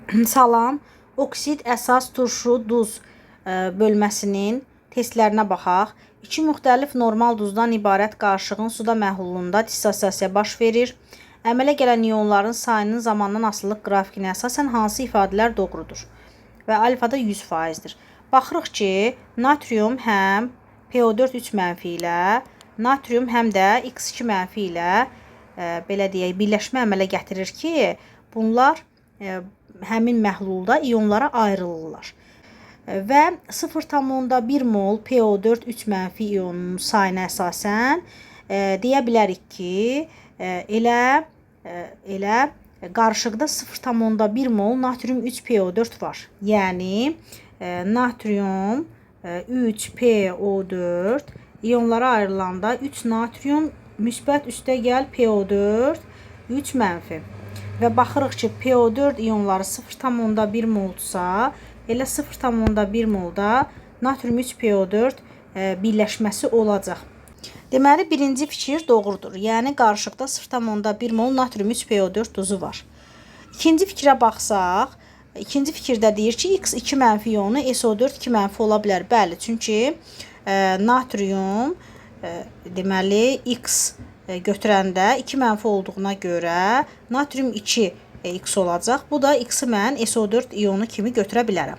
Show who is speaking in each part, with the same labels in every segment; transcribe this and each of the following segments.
Speaker 1: Salam, oksid, əsas, turşu, duz bölməsinin testlərinə baxaq. İki müxtəlif normal duzdan ibarət qarışığın suda məhlulunda dissosiasiya baş verir. Əmələ gələn iyonların sayının zamandan asılılıq qrafikinə əsasən hansı ifadələr doğrudur? Və alfada 100%-dir. Baxırıq ki, natrium həm PO4 3 mənfi ilə, natrium həm də X2 mənfi ilə belə deyək, birləşmə əmələ gətirir ki, bunlar həmin məhlulda iyonlara ayrılırlar. Və 0,1 mol PO4 3 mənfi iyonunun sayına əsasən deyə bilərik ki, elə qarışıqda 0,1 mol natrium 3 PO4 var. Yəni natrium 3 PO4 iyonlara ayrılanda 3 natrium müsbət üstəgəl PO4 3 mənfi. Və baxırıq ki, PO4 iyonları 0,1 moldursa, elə 0,1 molda natrium 3 PO4 birləşməsi olacaq. Deməli, birinci fikir doğrudur. Yəni, qarışıqda 0,1 mol natrium 3 PO4 duzu var. İkinci fikrə baxsaq, ikinci fikirdə deyir ki, X2 mənfi iyonu SO4 2 mənfi ola bilər. Bəli, çünki natrium deməli X götürəndə 2 mənfi olduğuna görə natrium 2 X olacaq. Bu da X-i mən SO4 iyonu kimi götürə bilərəm.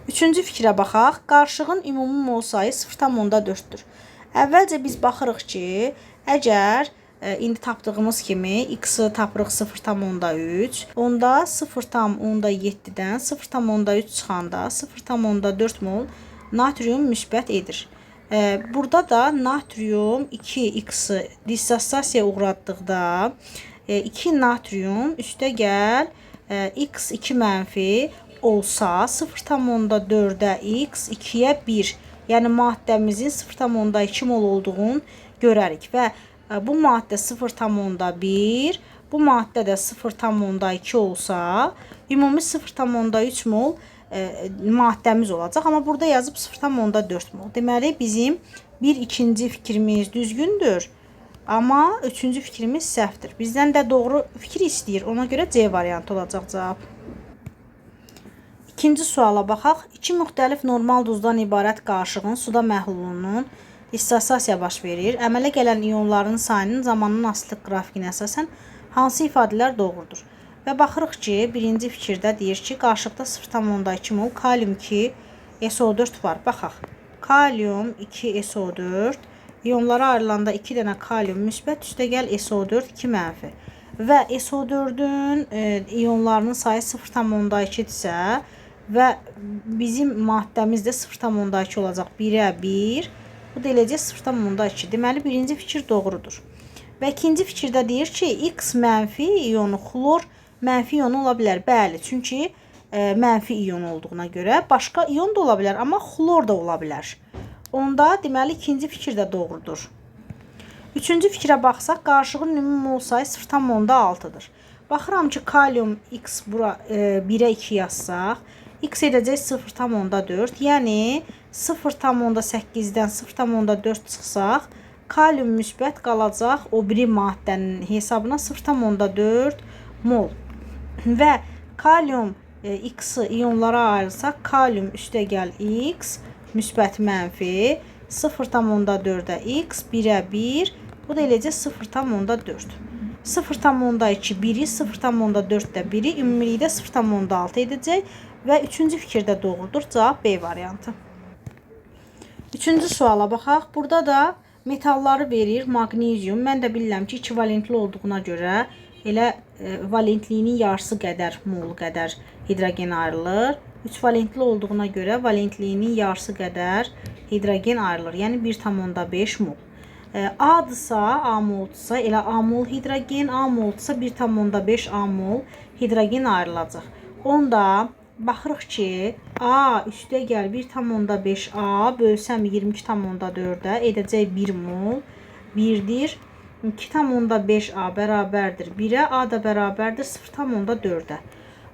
Speaker 1: Üçüncü fikrə baxaq. Qarışığın ümumi mol sayı 0,4-dür. Əvvəlcə biz baxırıq ki, əgər indi tapdığımız kimi X-i tapırıq 0,3, onda 0,7-dən 0,3 çıxanda 0,4 mol natrium müsbət edir. Burada da natrium 2X-i dissosiasiyaya uğratdıqda 2 natrium üstəgəl X2 mənfi olsa 0,4-də X 2-yə 1. Yəni maddəmizin 0,2 mol olduğunu görərik və bu maddə 0,1, bu maddə də 0,2 olsa ümumi 0,3 mol maddəmiz olacaq. Amma burada yazıb 0,4 mol. Deməli, bizim ikinci fikrimiz düzgündür. Amma üçüncü fikrimiz səhvdir. Bizdən də doğru fikir istəyir. Ona görə C variantı olacaq cavab. İkinci suala baxaq. İki müxtəlif normal duzdan ibarət qarışığın suda məhlulunun dissosiasiya baş verir. Əmələ gələn iyonların sayının zamanın asılılıq qrafikinə əsasən hansı ifadələr doğrudur? Və baxırıq ki, birinci fikirdə deyir ki, qarışıqda 0,2 mol kalium 2 SO4 var. Baxaq, kalium 2 SO4 iyonlara ayrılanda 2 dənə kalium müsbət üstəgəl SO4 2 mənfi. Və SO4-ün iyonlarının sayı 0,2-dirsə və bizim maddəmiz də 0,2 olacaq. 1-ə 1, bu da eləcək 0,2. Deməli, birinci fikir doğrudur. Və ikinci fikirdə deyir ki, X mənfi iyonu xlor mənfi iyon ola bilər. Bəli, çünki mənfi iyon olduğuna görə başqa iyon da ola bilər, amma xlor da ola bilər. Onda deməli ikinci fikir də doğrudur. Üçüncü fikrə baxsaq, qarışığın ümumi mol sayı 0,6-dır. Baxıram ki, kalium X bura 1-ə 2 yazsaq, X edəcək 0,4. Yəni 0,8-dən 0,4 çıxsaq, kalium müsbət qalacaq o biri maddənin hesabına 0,4 mol. Və kalium X-i iyonlara ayrılsaq, kalium üstəgəl X müsbət mənfi 0,4-də X 1-ə 1, bu da eləcək 0,4. 0,2 1-i, 0,4-də 1-i, ümumilikdə 0,6 edəcək və üçüncü fikirdə doğrudur. Cavab B variantı. Üçüncü suala baxaq. Burada da metalları verir. Magnezium. Mən də bilirəm ki, 2 valentli olduğuna görə elə valentliyinin yarısı qədər, mol qədər hidrogen ayrılır. 3 valentli olduğuna görə valentliyinin yarısı qədər hidrogen ayrılır. Yəni 1,5 mol. A-dırsa, A moldursa, elə A mol hidrogen, A moldursa 1,5 A mol hidrogen ayrılacaq. Onda baxırıq ki, A üstəgəl 1,5 A bölsəm 22,4-ə edəcək 1 mol. 1-dir. 2,5 A bərabərdir 1-ə, A da bərabərdir 0,4-ə.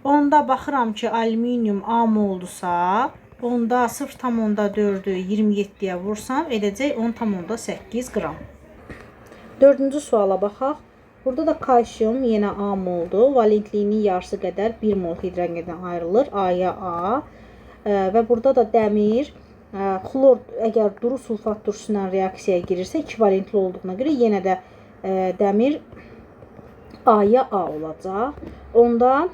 Speaker 1: Onda baxıram ki, alüminium A moldursa, onda 0,4-ü 27-yə vursam, edəcək 10,8 qram. Dördüncü suala baxaq. Burada da kalsium yenə A moldur. Valentliyinin yarısı qədər 1 mol hidrogendən ayrılır. A-ya A. Və burada da dəmir, xlor əgər duru sulfat turşusu ilə reaksiyaya girirsə, 2 valentli olduğuna görə yenə də dəmir A-ya A olacaq. Onda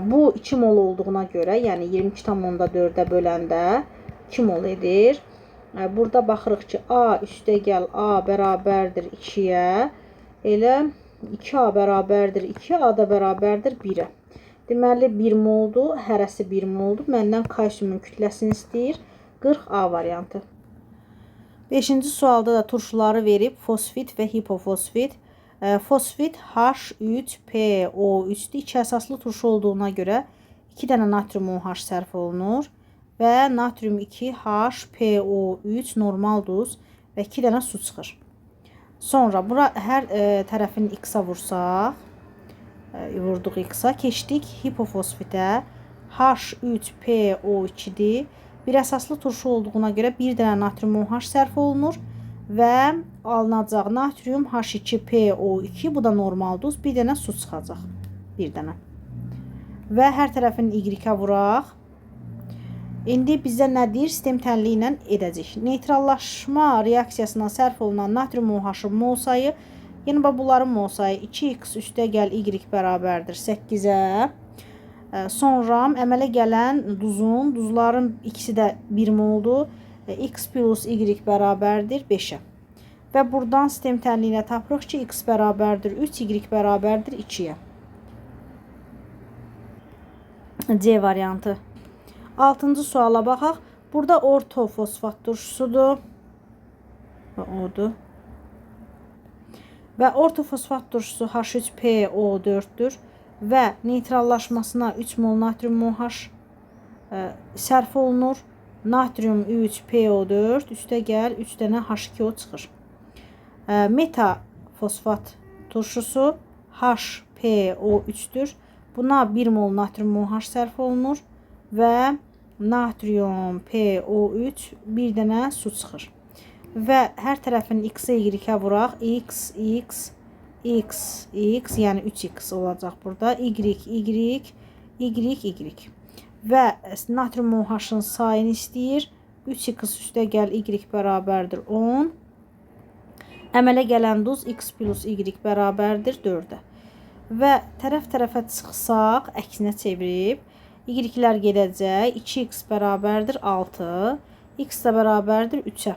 Speaker 1: bu 2 mol olduğuna görə, yəni 22,4-ə böləndə 2 mol edir. Burada baxırıq ki, A üstəgəl A bərabərdir 2-yə. Elə 2A bərabərdir 2-yə, A da bərabərdir 1-ə. Deməli 1 moldur, hərəsi 1 moldur. Məndən kalsiumun kütləsini istəyir. 40A variantı. 5-ci sualda da turşuları verib, fosfit və hipofosfit. Fosfit H3PO3-dür. 2 əsaslı turşu olduğuna görə 2 dənə natrium OH sərf olunur və natrium 2HPO3 normal duz və 2 dənə su çıxır. Sonra bura hər tərəfini X-a vursaq, vurduq X-a, keçdik hipofosfitə. H3PO2-dir. Bir əsaslı turşu olduğuna görə 1 dənə natrium OH sərf olunur və alınacaq natrium H2PO2, bu da normal duz, 1 dənə su çıxacaq. 1 dənə. Və hər tərəfini Y-ə vuraq. İndi bizə nə deyir? Sistem tənliyi ilə edəcək. Neytrallaşma reaksiyasına sərf olunan natrium OH-ın mol sayı, yəni bunların mol sayı 2x üstəgəl Y bərabərdir 8-ə. Sonra əmələ gələn duzların ikisi də 1 moldur. X plus Y bərabərdir 5-ə. Və buradan sistem tənliyinə tapırıq ki, X bərabərdir 3, Y bərabərdir 2-yə. C variantı. 6-cı suala baxaq. Burada ortofosfat turşusudur. Odur. Və ortofosfat turşusu H3PO4-dür. Və neytrallaşmasına 3 mol natrium OH sərf olunur. Natrium 3PO4 üstəgəl 3 dənə H2O çıxır. Metafosfat turşusu HPO3-dür. Buna 1 mol natrium OH sərf olunur və natrium PO3 bir dənə su çıxır. Və hər tərəfini X-ə Y-ə vuraq. X, X, X, X, yəni 3X olacaq burada. Y, Y, Y, Y. Və natrium OH-ın sayını istəyir. 3X üstəgəl Y bərabərdir 10. Əmələ gələn duz X plus Y bərabərdir 4-ə. Və tərəf-tərəfə çıxsaq, əksinə çevirib, Y-lər gedəcək. 2X bərabərdir 6. X də bərabərdir 3-ə.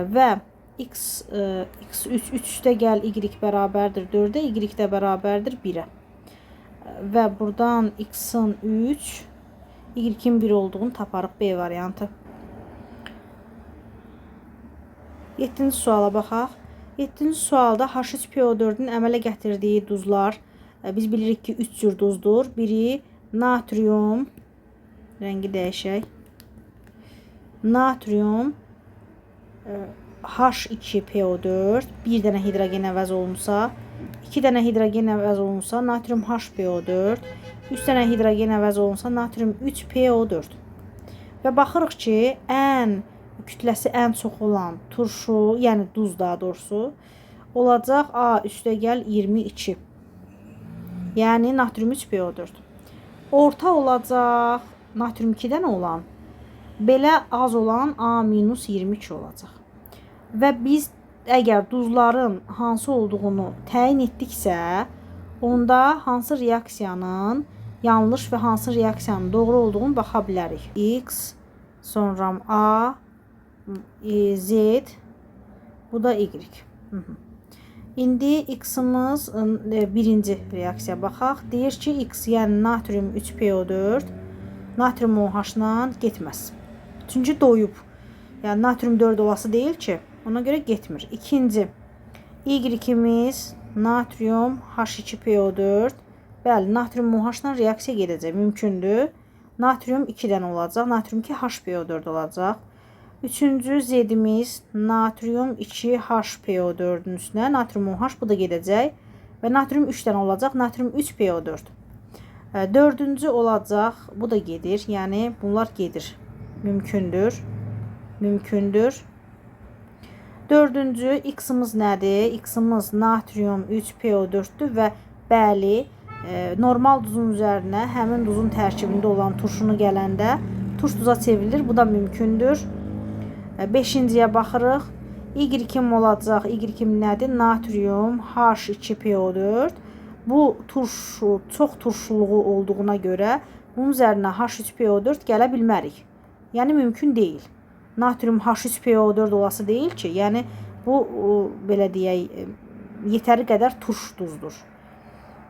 Speaker 1: Və X3 üstəgəl Y bərabərdir 4-ə. Y də bərabərdir 1-ə. Və buradan X-ın 3, Y-in 1 olduğunu taparıq. B variantı. 7-ci suala baxaq. 7-ci sualda H3PO4-ün əmələ gətirdiyi duzlar, biz bilirik ki 3 cür duzdur. Biri natrium, rəngi dəyişək. Natrium H2PO4, 1 dənə hidrogen əvəz olunsa, 2 dənə hidrogen əvəz olunsa, natrium HPO4, 3 dənə hidrogen əvəz olunsa, natrium 3PO4. Və baxırıq ki, kütləsi ən çox olan turşu, yəni duz daha doğrusu, olacaq A üstəgəl 22. Yəni natrium 3PO4. Orta olacaq natrium 2 dənə olan, belə az olan A-22 olacaq. Və biz əgər duzların hansı olduğunu təyin etdiksə, onda hansı reaksiyanın yanlış və hansı reaksiyanın doğru olduğunu baxa bilərik. X, sonra A, Z, bu da Y. İndi X-ımız birinci reaksiya baxaq. Deyir ki, X, yəni natrium 3PO4 natrium OH-la getməz. Çünki doyub. Yəni natrium 4 olası deyil ki, ona görə getmir. İkinci, Y-imiz natrium H2PO4. Bəli, natrium OH-la reaksiya gedəcək. Mümkündür. Natrium 2 dənə olacaq. Natrium 2 HPO4 olacaq. Üçüncü Z-imiz natrium 2HPO4-ün üstünə natrium OH, bu da gedəcək. Və natrium 3 dənə olacaq. Natrium 3PO4. Dördüncü olacaq. Bu da gedir. Yəni bunlar gedir. Mümkündür. Mümkündür. Dördüncü X-imiz nədir? X-imiz natrium 3PO4-dür və bəli, normal duzun üzərinə həmin duzun tərkibində olan turşunu gələndə turş duza çevrilir. Bu da mümkündür. Beşinciyə baxırıq. Y kim olacaq? Y kim nədir? Natrium H2PO4. Bu turşu çox turşuluğu olduğuna görə bunun üzərinə H3PO4 gələ bilmərik. Yəni mümkün deyil. Natrium H3PO4 olası deyil ki, yəni bu belə deyək, yetəri qədər turş duzdur.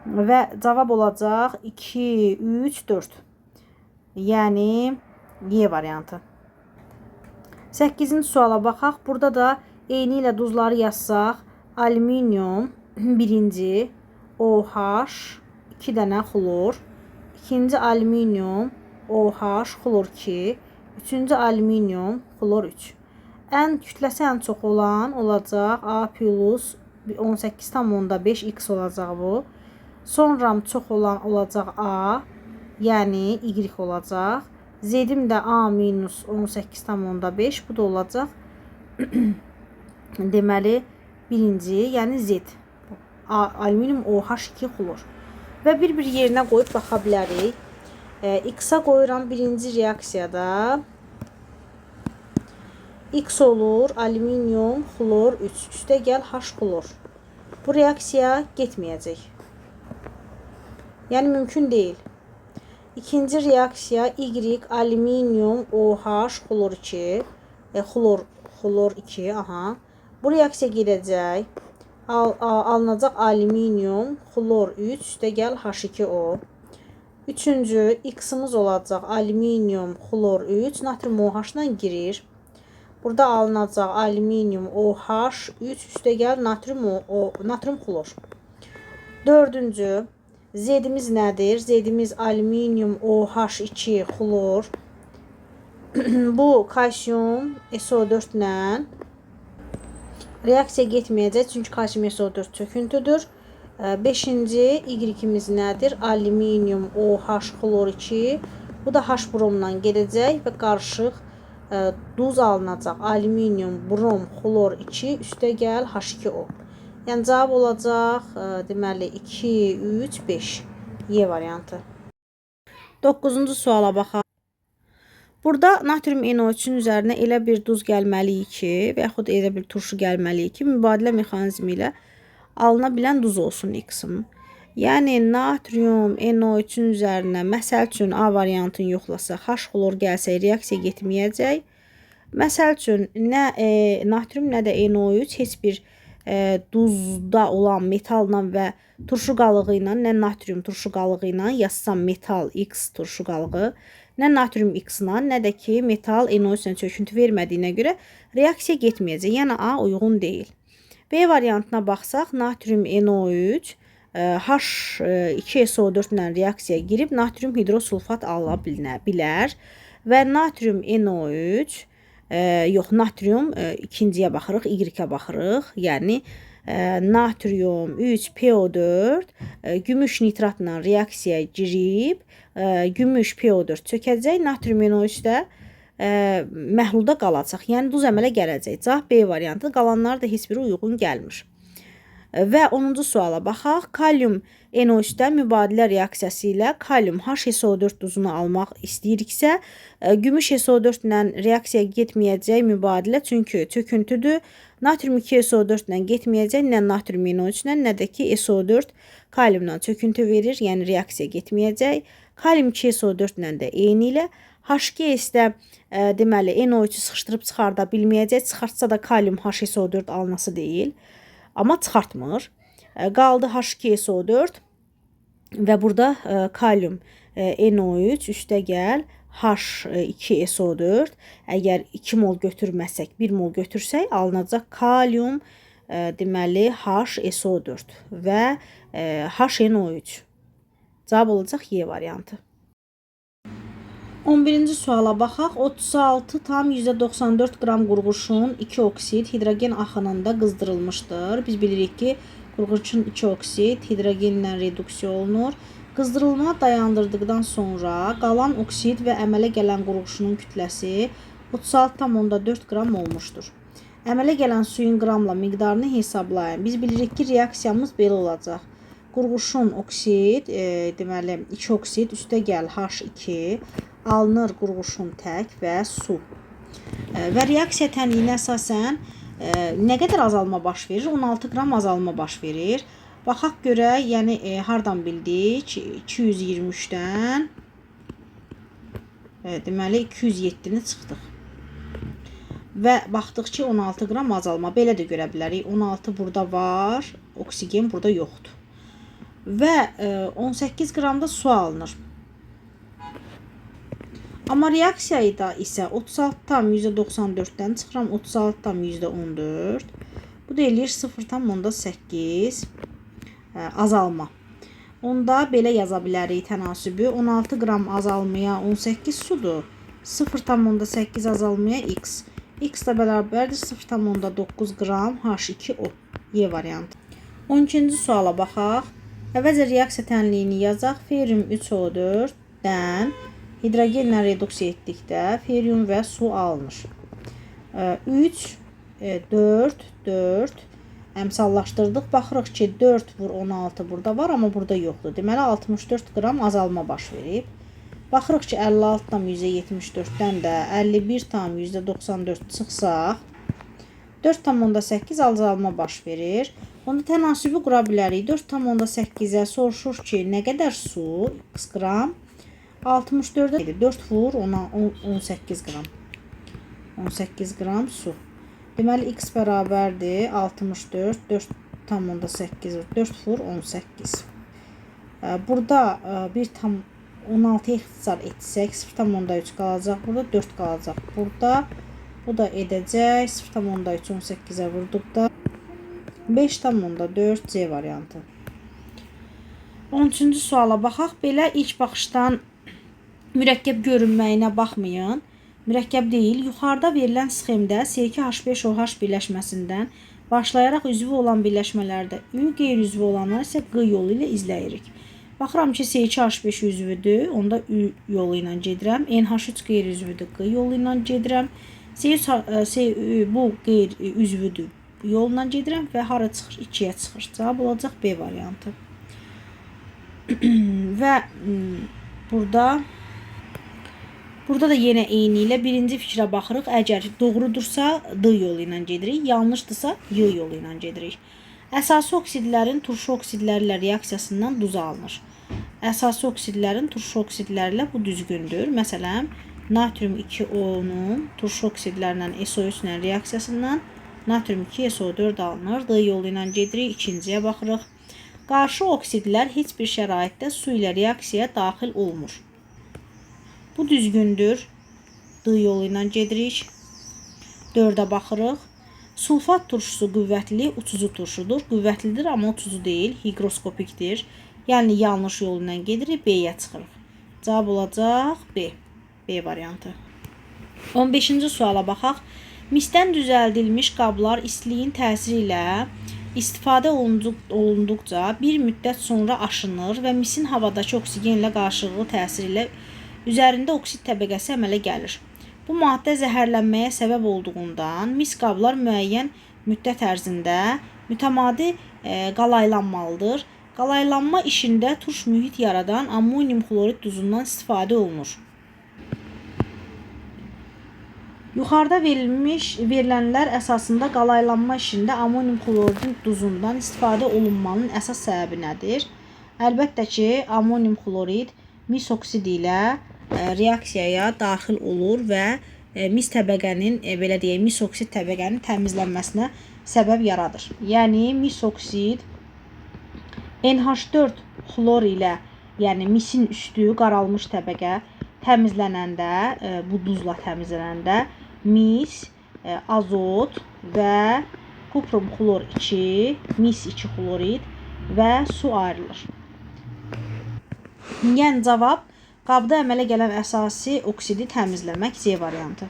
Speaker 1: Və cavab olacaq 2, 3, 4. Yəni Y variantı. 8-ci suala baxaq. Burada da eyni ilə duzları yazsaq, alüminium 1-ci, OH 2 dənə xlor, 2-ci alüminium OH xlor 2, 3-cü alüminium xlor 3. Ən kütləsi ən çox olan olacaq A plus 18,5 X olacaq bu. Sonra çox olan olacaq A, yəni Y olacaq. Z-im də A minus 18,5, bu da olacaq. Deməli, birinci, yəni Z. Alüminium OH2 xlor. Və bir yerinə qoyub baxa bilərik. X-a qoyuram birinci reaksiyada. X olur, alüminium xlor 3. Üstə gəl H xlor. Bu reaksiya getməyəcək. Yəni mümkün deyil. İkinci reaksiya Y alüminium OH xlor 2. Xlor 2, aha. Bu reaksiya gedəcək. Alınacaq alüminium xlor 3, üstə gəl H2O. Üçüncü X-imiz olacaq alüminium xlor 3, natrium OH-la girir. Burada alınacaq alüminium OH 3, üstə gəl natrium xlor. Dördüncü Z-imiz nədir? Z-imiz alüminium OH 2 xlor. Bu kalsiyum SO4 ilə reaksiya getməyəcək, çünki kalsiyum SO4 çöküntüdür. Beşinci Y-imiz nədir? Alüminium OH xlor 2. Bu da H bromla gedəcək və qarışıq duz alınacaq. Alüminium brom xlor 2, üstə gəl H2O. Yəni cavab olacaq, deməli 2, 3, 5. Y variantı. 9-cu suala baxaq. Burada natrium NO3-ün üzərinə elə bir duz gəlməliyik ki, və yaxud elə bir turşu gəlməliyik ki, mübadilə mexanizmi ilə alına bilən duz olsun X-im. Yəni natrium NO3-ün üzərinə məsəl üçün A variantını yoxlasaq, H xlor gəlsə reaksiya getməyəcək. Məsəl üçün nə natrium, nə də NO3 heç bir duzda olan metalla və turşu qalığı ilə, nə natrium turşu qalığı ilə yazsam metal X turşu qalığı, nə natrium X ilə, nə də ki metal NO3 ilə çöküntü vermədiyinə görə reaksiya getməyəcək. Yəni A uyğun deyil. B variantına baxsaq, natrium NO3 H2SO4 ilə reaksiya girib natrium hidrosulfat ala bilər və natrium NO3 yox, natrium ikinciyə baxırıq, Y-ə baxırıq. Yəni natrium 3PO4 gümüş nitratla reaksiyaya girib, gümüş PO4 çökəcək, natrium NO3 də məhlulda qalacaq. Yəni duz əmələ gələcək. Cavab B variantı, qalanlar da heç biri uyğun gəlmir. Və 10-cu suala baxaq. Kalium NO3-dən mübadilə reaksiyası ilə kalium HSO4 duzunu almaq istəyiriksə, gümüş SO4 ilə reaksiya getməyəcək mübadilə, çünki çöküntüdür. Natrium 2SO4 ilə getməyəcək, nə natrium NO3 ilə, nə də ki SO4 kaliumla çöküntü verir, yəni reaksiya getməyəcək. Kalium 2SO4 ilə də eyni ilə H2S-də deməli NO3-ü sıxışdırıb çıxarda bilməyəcək, çıxartsa da kalium HSO4 alınası deyil. Amma çıxartmır. Qaldı H2SO4 və burada kalium NO3 üstə gəl H2SO4. Əgər 2 mol götürməsək, 1 mol götürsək alınacaq kalium deməli HSO4 və HNO3. Cavab olacaq Y variantı. 11-ci suala baxaq. 36,94 qram qurğuşun 2 oksid hidrogen axınında qızdırılmışdır. Biz bilirik ki, qurğuşun 2 oksid hidrogenlə reduksiya olunur. Qızdırılma dayandırdıqdan sonra qalan oksid və əmələ gələn qurğuşunun kütləsi 36,4 qram olmuşdur. Əmələ gələn suyun qramla miqdarını hesablayın. Biz bilirik ki, reaksiyamız belə olacaq. Qurğuşun oksid, deməli 2 oksid üstə gəl H2 alınır qurğuşun tək və su. Və reaksiya tənliyinə əsasən nə qədər azalma baş verir? 16 qram azalma baş verir. Baxaq görək, yəni hardan bildik? 223-dən deməli 207-ni çıxdıq. Və baxdıq ki, 16 qram azalma. Belə də görə bilərik. 16 burada var, oksigen burada yoxdur. Və 18 qram da su alınır. Amma reaksiyada isə 36,94-dən çıxıram 36,14. Bu da eləyir 0,8 azalma. Onda belə yaza bilərik tənasübü. 16 qram azalmaya 18 sudur. 0,8 azalmaya x. X da bərabərdir 0,9 qram H2O. Y variantı. 12-ci suala baxaq. Əvvəlcə reaksiya tənliyini yazaq. Ferium 3O4-dən hidrogenlə reduksiya etdikdə ferium və su alınır. 3, 4, 4 əmsallaşdırdıq. Baxırıq ki, 4 vur 16 burada var, amma burada yoxdur. Deməli, 64 qram azalma baş verib. Baxırıq ki, 56,74-dən də 51,94 çıxsaq, 4,8 azalma baş verir. Onda tənasübü qura bilərik. 4,8-ə soruşur ki, nə qədər su? X qram. 64'e 4 vur ona 18 qram. 18 qram su. Deməli x bərabərdir 64 4,8 4 vur 18. Burada 1,16 ixtisar etsək 0,3 qalacaq. Burada 4 qalacaq. Burada bu da edəcək 0,3 18-ə vurduqda 5,4 C variantı. 13-cü suala baxaq. Belə ilk baxışdan mürəkkəb görünməyinə baxmayın. Mürəkkəb deyil. Yuxarıda verilən sxemdə C2H5OH birləşməsindən başlayaraq üzvü olan birləşmələrdə Ü, qeyri-üzvü olanlar isə Q yolu ilə izləyirik. Baxıram ki, C2H5 üzvüdür. Onda Ü yolu ilə gedirəm. NH3 qeyri-üzvüdür. Q yolu ilə gedirəm. Bu qeyri-üzvüdür. Yolla gedirəm və hara çıxır? 2-yə çıxır. Cavab olacaq B variantı. Və burada da yenə eyni ilə birinci fikrə baxırıq. Əgər doğrudursa D yolu ilə gedirik, yanlışdırsa Y yolu ilə gedirik. Əsası oksidlərin turşu oksidləri ilə reaksiyasından duz alınır. Əsası oksidlərin turşu oksidləri ilə bu düzgündür. Məsələn, natrium 2O-nun turşu oksidlərlə SO3 ilə reaksiyasından natrium 2SO4 alınır. D yolu ilə gedirik. İkinciyə baxırıq. Qarşı oksidlər heç bir şəraitdə su ilə reaksiyaya daxil olmur. Bu düzgündür. D yolu ilə gedirik. 4-ə baxırıq. Sulfat turşusu qüvvətli, uçucu turşudur. Qüvvətlidir, amma uçucu deyil. Higroskopikdir. Yəni yanlış yolu ilə gedirik. B-yə çıxırıq. Cavab olacaq B. B variantı. 15-ci suala baxaq. Misdən düzəldilmiş qablar istiliyin təsiri ilə istifadə olunduqca bir müddət sonra aşınır və misin havadakı oksigenlə qarşılıqlı təsiri ilə üzərində oksid təbəqəsi əmələ gəlir. Bu maddə zəhərlənməyə səbəb olduğundan mis qablar müəyyən müddət ərzində mütəmadi qalaylanmalıdır. Qalaylanma işində turş mühit yaradan ammonium xlorid duzundan istifadə olunur. Yuxarıda verilənlər əsasında qalaylanma işində ammonium xlorid duzundan istifadə olunmanın əsas səbəbi nədir? Əlbəttə ki, ammonium xlorid mis oksidi ilə reaksiyaya daxil olur və mis təbəqənin, belə deyək, mis oksid təbəqənin təmizlənməsinə səbəb yaradır. Yəni, mis oksid NH4 xlor ilə, yəni misin üstü qaralmış təbəqə təmizlənəndə, bu duzla təmizlənəndə mis, azot və kuprum xlor 2, mis 2 xlorid və su ayrılır. Yəni, cavab qabda əmələ gələn əsasi oksidi təmizləmək C variantı.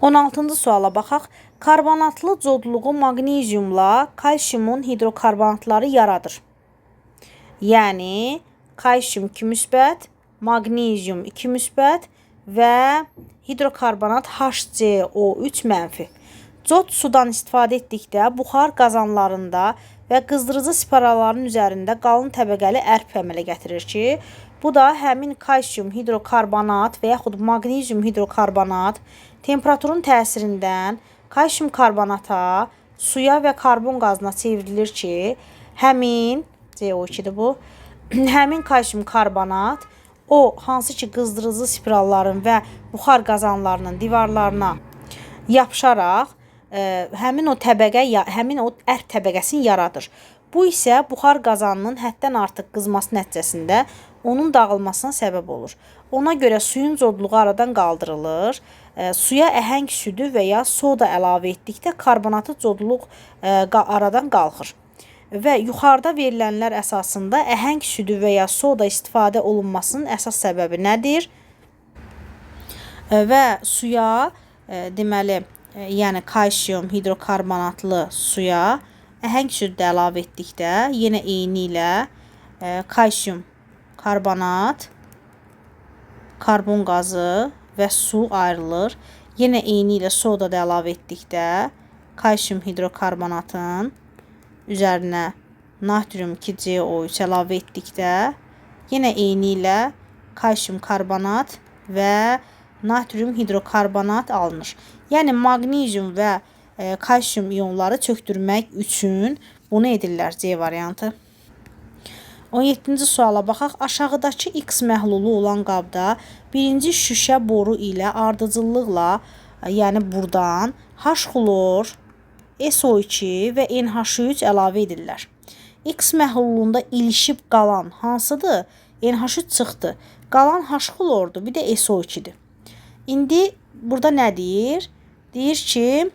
Speaker 1: 16-cı suala baxaq. Karbonatlı codluğu maqneziumla kalsiumun hidrokarbonatları yaradır. Yəni, kalsium 2 müsbət, maqnezium 2 müsbət və hidrokarbonat HCO3 mənfi. Cod sudan istifadə etdikdə buxar qazanlarında və qızdırıcı spiralların üzərində qalın təbəqəli ərp əmələ gətirir ki, bu da həmin kalsium hidrokarbonat və yaxud maqnezium hidrokarbonat temperaturun təsirindən kalsium karbonata, suya və karbon qazına çevrilir ki, həmin CO2-dir bu. Həmin kalsium karbonat o hansı ki qızdırıcı spiralların və buxar qazanlarının divarlarına yapışaraq həmin o ərk təbəqəsini yaradır. Bu isə buxar qazanının həddən artıq qızması nəticəsində onun dağılmasına səbəb olur. Ona görə suyun codluğu aradan qaldırılır. Suya əhəng südü və ya soda əlavə etdikdə karbonatı codluq aradan qalxır. Və yuxarıda verilənlər əsasında əhəng südü və ya soda istifadə olunmasının əsas səbəbi nədir? Və suya deməli, yəni kalsium hidrokarbonatlı suya əhəng südü əlavə etdikdə yenə eyni ilə kalsium karbonat, karbon qazı və su ayrılır. Yenə eyni ilə soda da əlavə etdikdə kalsium hidrokarbonatın üzərinə natrium 2CO3 əlavə etdikdə yenə eyni ilə kalsium karbonat və natrium hidrokarbonat alınır. Yəni maqnezium və kalsium ionları çökdürmək üçün bunu edirlər C variantı. 17-ci suala baxaq. Aşağıdakı X məhlulu olan qabda birinci şüşə boru ilə ardıcıllıqla, yəni buradan H-xlor, SO2 və NH3 əlavə edirlər. X məhlulunda ilişib qalan hansıdır? NH3 çıxdı. Qalan H-xlordur, bir də SO2-dir. İndi burada nə deyir? Deyir ki,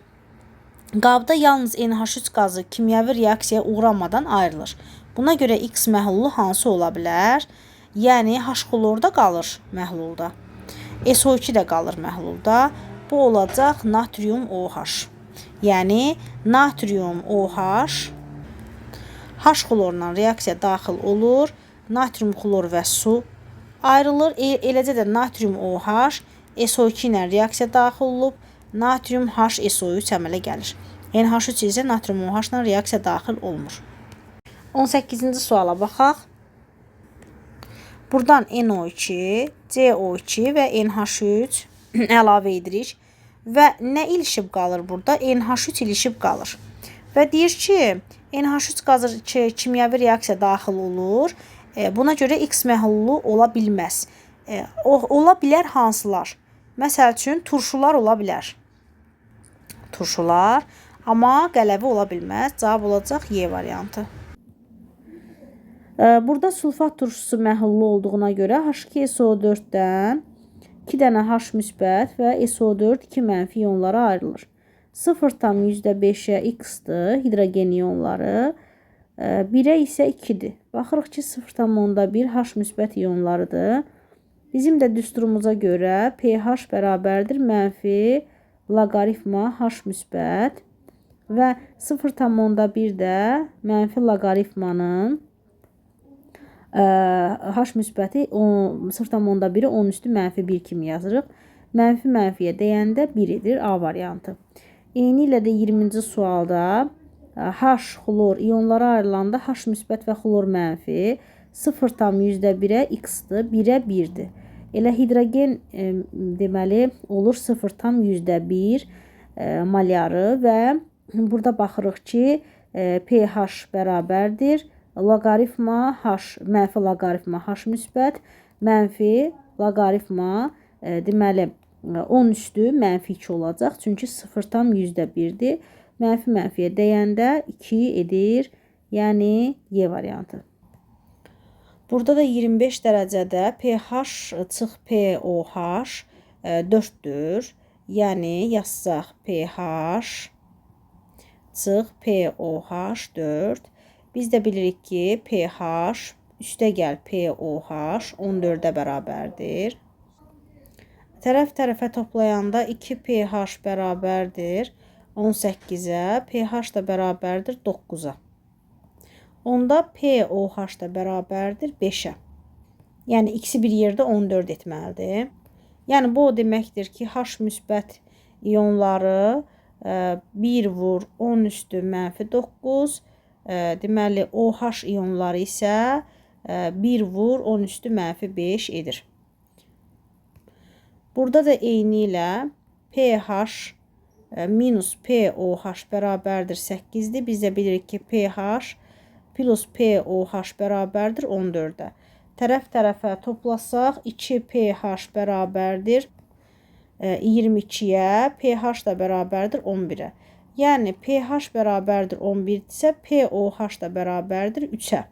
Speaker 1: qabda yalnız NH3 qazı kimyəvi reaksiyaya uğramadan ayrılır. Buna görə X məhlulu hansı ola bilər? Yəni H-xlorda qalır məhlulda. SO2 də qalır məhlulda. Bu olacaq natrium OH. Yəni natrium OH H-xlorla reaksiya daxil olur. Natrium xlor və su ayrılır. Eləcə də natrium OH SO2 ilə reaksiya daxil olub. Natrium HSO3 əmələ gəlir. NH3 isə natrium OH ilə reaksiya daxil olmur. 18-ci suala baxaq. Buradan NO2, CO2 və NH3 əlavə edirik. Və nə ilişib qalır burada? NH3 ilişib qalır. Və deyir ki, NH3 qazı kimyəvi reaksiya daxil olur. Buna görə X məhlulu ola bilməz. Ola bilər hansılar? Məsəl üçün, turşular ola bilər. Turşular, amma qələvi ola bilməz. Cavab olacaq Y variantı. Burada sulfat turşusu məhlulu olduğuna görə H2SO4-dən 2 dənə H müsbət və SO4 2 mənfi ionlara ayrılır. 0,5-ə X-dır hidrogen ionları, 1-ə isə 2-dir. Baxırıq ki, 0,1 H müsbət ionlarıdır. Bizim də düsturumuza görə pH bərabərdir mənfi loqaritma H müsbət və 0,1 də mənfi loqaritmanın H müsbəti 0,1-i 10 üstü mənfi 1 kimi yazırıq. Mənfi mənfiyə dəyəndə 1 edir A variantı. Eyni ilə də 20-ci sualda H xlor ionlara ayrılanda H müsbət və xlor mənfi 0,1-ə X-dır, 1-ə 1-dir. Elə hidrogen deməli olur 0,1 molyarı və burada baxırıq ki, pH bərabərdir. Loqaritma H, mənfi loqaritma H müsbət, mənfi loqaritma deməli 10 üstü mənfi 2 olacaq. Çünki 0,1-dir. Mənfi mənfiyə dəyəndə 2 edir. Yəni Y variantı. Burada da 25 dərəcədə pH çıx pOH 4-dür. Yəni yazacaq pH çıx pOH 4. Biz də bilirik ki, pH üstə gəl pOH 14-ə bərabərdir. Tərəf-tərəfə toplayanda 2 pH bərabərdir 18-ə, pH da bərabərdir 9-a. Onda pOH da bərabərdir 5-ə. Yəni, ikisi bir yerdə 14 etməlidir. Yəni, bu o deməkdir ki, H müsbət ionları 1 vur 10 üstü mənfi 9. Deməli, OH iyonları isə 1 vur 10 üstü mənfi 5 edir. Burada da eyni ilə pH minus POH bərabərdir 8-dir. Biz də bilirik ki, pH plus POH bərabərdir 14-ə. Tərəf-tərəfə toplasaq 2 pH bərabərdir 22-yə, pH da bərabərdir 11-ə. Yəni pH bərabərdir 11-dirsə, POH da bərabərdir 3-ə.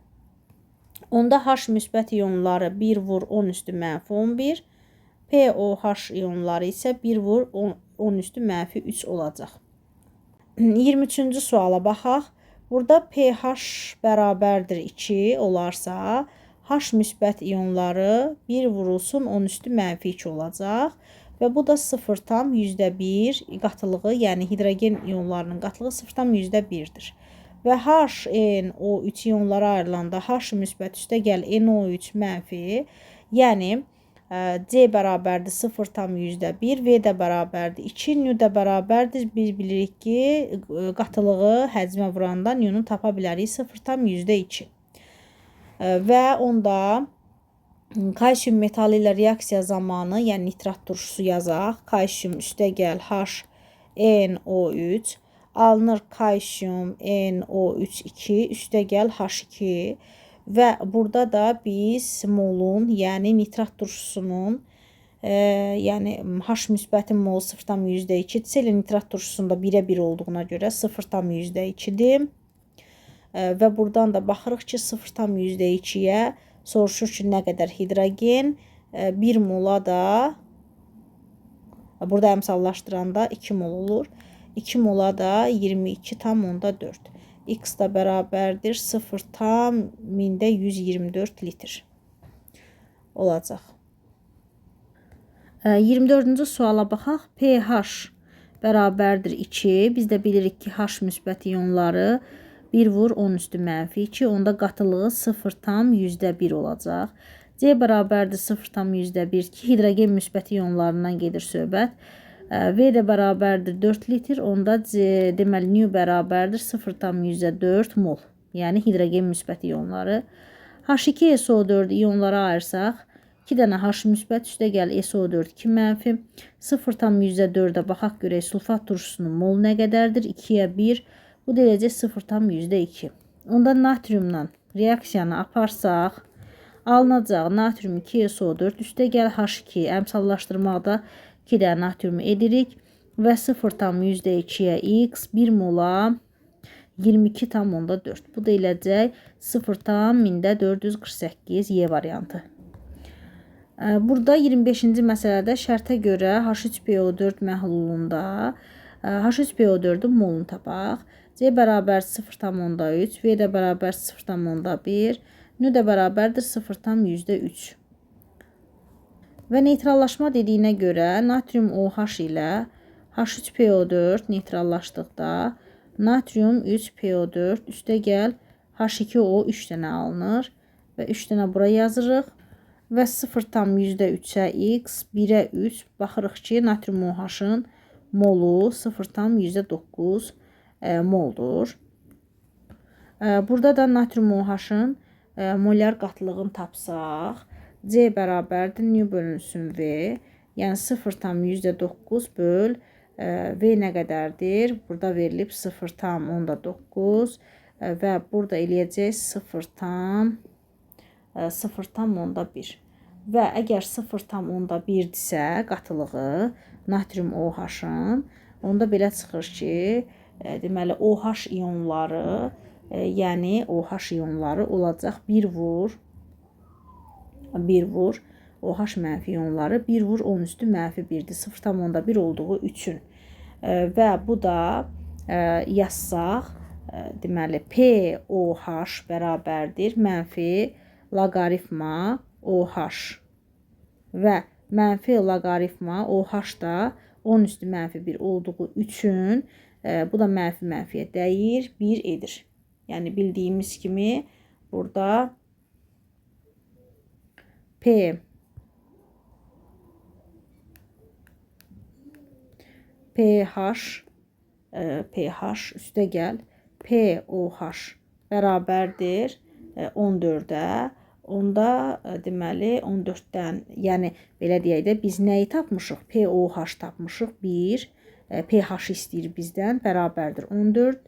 Speaker 1: Onda H müsbət iyonları 1 vur 10 üstü mənfi 11, POH iyonları isə 1 vur 10 üstü mənfi 3 olacaq. 23-cü suala baxaq. Burada pH bərabərdir 2 olarsa, H müsbət iyonları 1 vurulsun 10 üstü mənfi 2 olacaq. Və bu da 0,1 qatılığı, yəni hidrogen iyonlarının qatılığı 0,1-dir. Və HNO3 iyonlara ayrılanda H müsbət üstəgəl NO3 mənfi, yəni C bərabərdir 0,1, V də bərabərdir 2, nü də bərabərdir. Biz bilirik ki, qatılığı həcmə vuranda nünü tapa bilərik 0,2. Və onda kalsium metalı ilə reaksiya zamanı, yəni nitrat turşusu yazaq. Kalsium üstəgəl HNO3 alınır kalsium NO3 üstəgəl H2. Və burada da biz molun, yəni nitrat turşusunun, yəni H müsbətin molu 0,2-dir. Elə nitrat turşusunda 1-ə 1 olduğuna görə 0,2-dir. Və buradan da baxırıq ki, 0,2-yə soruşur ki, nə qədər hidrogen, 1 mola da, burada əmsallaşdıranda 2 mol olur. 2 mola da 22,4. X da bərabərdir 0,124 litr olacaq. 24-cü suala baxaq. pH bərabərdir 2. Biz də bilirik ki, H müsbət iyonları 1 vur 10 üstü mənfi 2. Onda qatılığı 0,1 olacaq. C bərabərdir 0,1 ki, hidrogen müsbət iyonlarından gedir söhbət. V də bərabərdir 4 litr, onda deməli nü bərabərdir 0,4 mol. Yəni hidrogen müsbət iyonları. H2SO4 iyonlara ayırsaq, 2 dənə H müsbət üstəgəl SO4 2 mənfi. 0,4-ə baxaq görək sulfat turşusunun mol nə qədərdir? 2-yə 1. Bu deyəcək 0,2. Onda natriumla reaksiyanı aparsaq, alınacaq natrium 2SO4 üstəgəl H2 əmsallaşdırmaqda 2 dənə natriumu edirik və 0,2-yə X 1 mola 22,4. Bu da eləcək 0,448 Y variantı. Burada 25-ci məsələdə şərtə görə H3PO4 məhlulunda H3PO4-ün molunu tapaq. C bərabər 0,3, V də bərabər 0,1, nü də bərabərdir 0,3. Və neytrallaşma dediyinə görə natrium OH ilə H3PO4 neytrallaşdıqda natrium 3PO4 üstəgəl H2O 3 dənə alınır və 3 dənə bura yazırıq və 0,3-ə X 1-ə 3 baxırıq ki, natrium OH-ın molu 0,9 moldur. Burada da natrium OH-ın molar qatılığını tapsaq, C bərabərdir nü bölünsün V, yəni 0,9 böl V nə qədərdir? Burada verilib 0,9 və burada eləyəcək 0,1. Və əgər 0,1-dirsə qatılığı natrium OH-ın, onda belə çıxır ki, deməli OH iyonları, yəni OH iyonları olacaq 1 vur OH mənfi iyonları 1 vur 10 üstü mənfi 1-dir. 0,1 olduğu üçün. Və bu da yazsaq, deməli POH bərabərdir mənfi loqaritma OH və mənfi loqaritma OH da 10 üstü mənfi 1 olduğu üçün bu da mənfiyə dəyir 1 edir. Yəni bildiyimiz kimi burada pH pH üstə gəl pOH bərabərdir 14-ə. Onda deməli 14-dən, yəni belə deyək də, biz nəyi tapmışıq? pOH tapmışıq 1. pH istəyir bizdən, bərabərdir 14.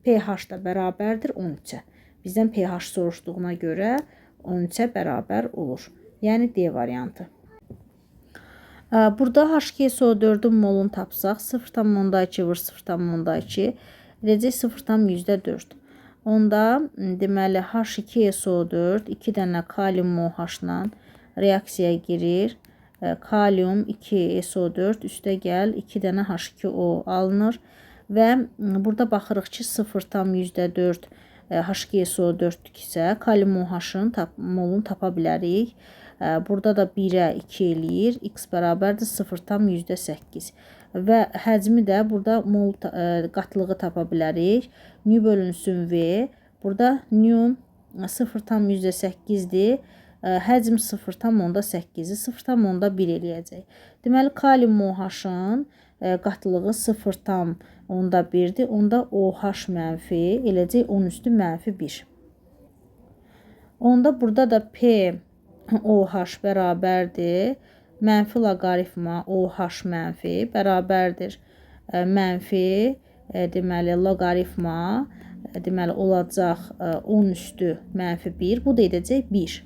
Speaker 1: pH da bərabərdir 13-ə. Bizdən pH soruşduğuna görə 13-ə bərabər olur. Yəni D variantı. Burada H2SO4-ün molunu tapsaq, 0,2 vur 0,2 edəcək 0,4. Onda deməli H2SO4 2 dənə kalium OH-la reaksiyaya girir. Kalium 2SO4 üstə gəl 2 dənə H2O alınır və burada baxırıq ki 0,4 H2SO4-dürsə kalium OH-ın molunu tapa bilərik. Burada da 1-ə 2 eləyir. X bərabərdir 0,8 və həcmi də burada mol qatlığı tapa bilərik. Nü bölünsün V. Burada nü 0,8-dir. Həcm 0,8-dir. 0,1 eləyəcək. Deməli, kalium OH-ın qatlığı 0,1-dir. Onda OH mənfi eləcək 10 üstü -1. Onda burada da pOH bərabərdir. Mənfi loqaritma OH mənfi bərabərdir mənfi deməli loqaritma deməli olacaq 10 üstü -1. Bu da edəcək 1.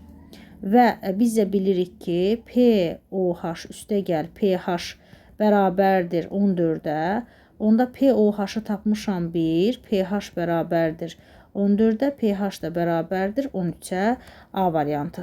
Speaker 1: Və biz də bilirik ki pOH üstə gəl pH bərabərdir 14-ə. Onda pOH-ı tapmışam 1. pH bərabərdir 14-ə. pH da bərabərdir 13-ə. A variantı.